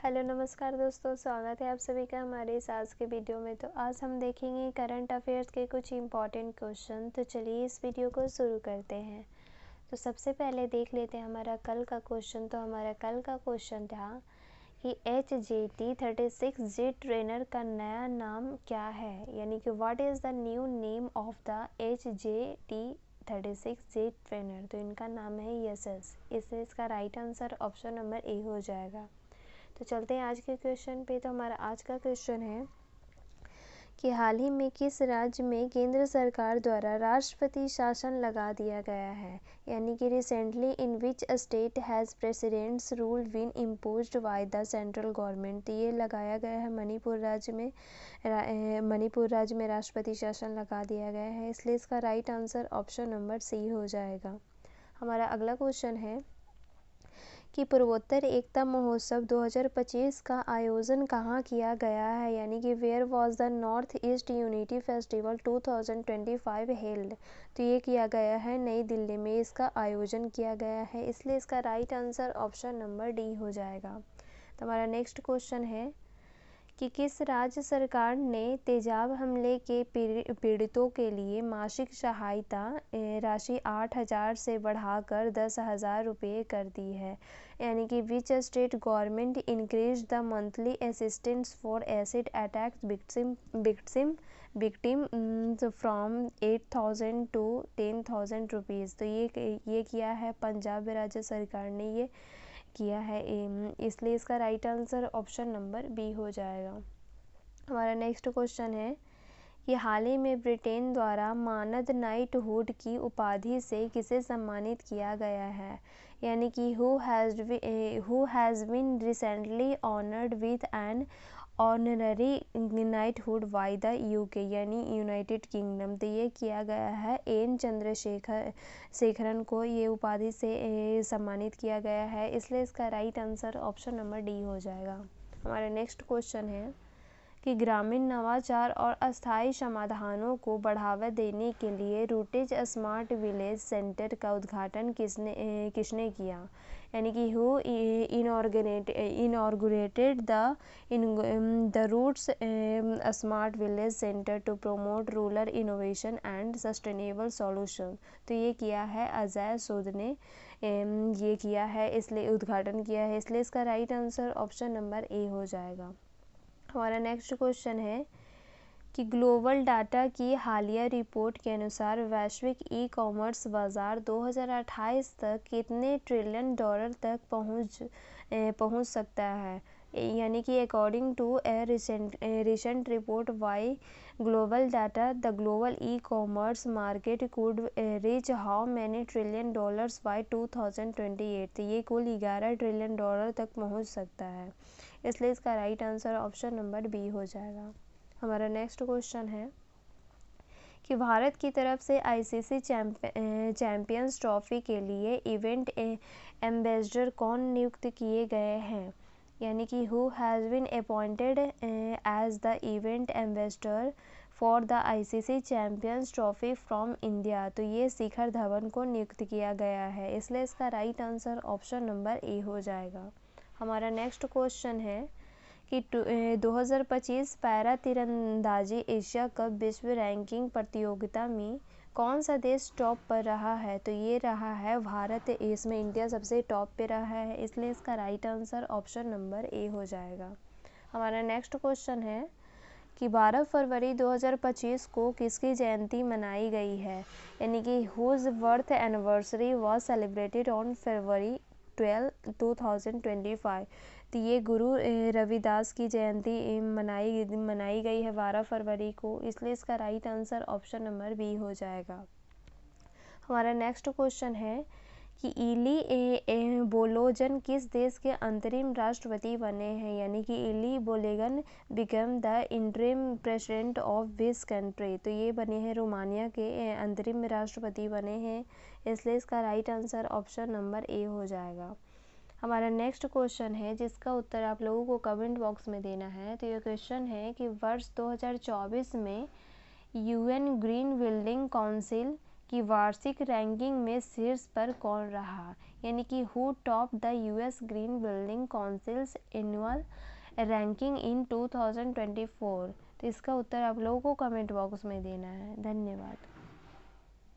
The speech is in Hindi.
हेलो नमस्कार दोस्तों, स्वागत है आप सभी का हमारे इस आज के वीडियो में। तो आज हम देखेंगे करंट अफेयर्स के कुछ इम्पॉर्टेंट क्वेश्चन। तो चलिए इस वीडियो को शुरू करते हैं। तो सबसे पहले देख लेते हैं हमारा कल का क्वेश्चन। तो हमारा कल का क्वेश्चन था कि HJT-36J ट्रेनर का नया नाम क्या है, यानी कि what is the new name of the HJT-36J trainer. तो इनका नाम है यशस। इसलिए इसका right answer option number A हो जाएगा। तो चलते हैं आज के क्वेश्चन पे। तो हमारा आज का क्वेश्चन है कि हाल ही में किस राज्य में केंद्र सरकार द्वारा राष्ट्रपति शासन लगा दिया गया है, यानी कि recently in which state has president's rule been imposed by the central government. तो ये लगाया गया है मणिपुर राज्य में राष्ट्रपति शासन लगा दिया गया है। इसलिए इसका right answer option number C हो जाएगा। हमारा अगला क्वेश्चन है कि पूर्वोत्तर एकता महोत्सव 2025 का आयोजन कहाँ किया गया है, यानी कि where was the north east unity festival 2025 held. तो ये किया गया है नई दिल्ली में, इसका आयोजन किया गया है। इसलिए इसका right answer option number D हो जाएगा। तो हमारा नेक्स्ट क्वेश्चन है कि किस राज्य सरकार ने तेजाब हमले के पीड़ितों के लिए मासिक सहायता राशि 8,000 से बढ़ाकर 10,000 रुपये कर दी है, यानी कि which state government increase the monthly assistance for acid attack victim from 8,000 to 10,000 rupees. तो ये किया है पंजाब राज्य सरकार ने ये किया है, इसलिए इसका right answer option number B हो जाएगा। हमारा नेक्स्ट क्वेश्चन है कि हाल ही में ब्रिटेन द्वारा मानद नाइटहुड की उपाधि से किसे सम्मानित किया गया है, यानी कि who has been recently honoured with an honorary knighthood by the UK, यानी यूनाइटेड किंगडम। तो ये किया गया है एन चंद्रशेखरन को ये उपाधि से सम्मानित किया गया है। इसलिए इसका right answer option number D हो जाएगा। हमारा नेक्स्ट क्वेश्चन है कि ग्रामीण नवाचार और अस्थायी समाधानों को बढ़ावा देने के लिए रूटेज स्मार्ट विलेज सेंटर का उद्घाटन किसने किया, यानी कि who inaugurated the roots smart village centre to promote rural innovation and sustainable solution. तो ये किया है अजय सूद ने ये किया है, इसलिए उद्घाटन किया है। इसलिए इसका right answer option number A हो जाएगा। हमारा नेक्स्ट क्वेश्चन है कि ग्लोबल डाटा की हालिया रिपोर्ट के अनुसार वैश्विक ई कॉमर्स बाज़ार 2028 तक कितने ट्रिलियन डॉलर तक पहुंच सकता है, यानी कि according to a recent report by GlobalData the global e commerce market could reach how many trillion dollars by 2028। तो ये कुल 11 ट्रिलियन डॉलर तक पहुंच सकता है। इसलिए इसका right answer option number B हो जाएगा। हमारा नेक्स्ट क्वेश्चन है कि भारत की तरफ से आईसीसी चैंपियंस ट्रॉफी के लिए इवेंट एम्बेसडर कौन नियुक्त किए गए हैं, यानी कि who has been appointed as the event ambassador for the ICC Champions Trophy from India. तो ये शिखर धवन को नियुक्त किया गया है। इसलिए इसका right answer option number A हो जाएगा। हमारा नेक्स्ट क्वेश्चन है कि 2025 पैरा तीरंदाजी एशिया कप विश्व रैंकिंग प्रतियोगिता में कौन सा देश टॉप पर रहा है। तो ये रहा है भारत। इसमें इंडिया सबसे टॉप पे रहा है। इसलिए इसका right answer option number A हो जाएगा। हमारा नेक्स्ट क्वेश्चन है कि 12 फरवरी 2025 को किसकी जयंती मनाई गई है, यानी कि whose birth anniversary was celebrated on February 12, 2025। तो ये गुरु रविदास की जयंती मनाई गई है 12 फरवरी को। इसलिए इसका right answer option number B हो जाएगा। हमारा नेक्स्ट क्वेश्चन है कि इली बोलोजन किस देश के अंतरिम राष्ट्रपति बने हैं, यानी कि Ilie Bolojan become the interim president of this country. तो ये बने हैं रोमानिया के अंतरिम राष्ट्रपति बने हैं। इसलिए इसका right answer option number A हो जाएगा। हमारा नेक्स्ट क्वेश्चन है जिसका उत्तर आप लोगों को कमेंट बॉक्स में देना है। तो ये क्वेश्चन है कि वर्ष 2024 में यूएन ग्रीन बिल्डिंग काउंसिल कि वार्षिक रैंकिंग में शीर्ष पर कौन रहा, यानी कि who top the US green building councils annual ranking इन 2024। तो इसका उत्तर आप लोगों को कमेंट बॉक्स में देना है। धन्यवाद।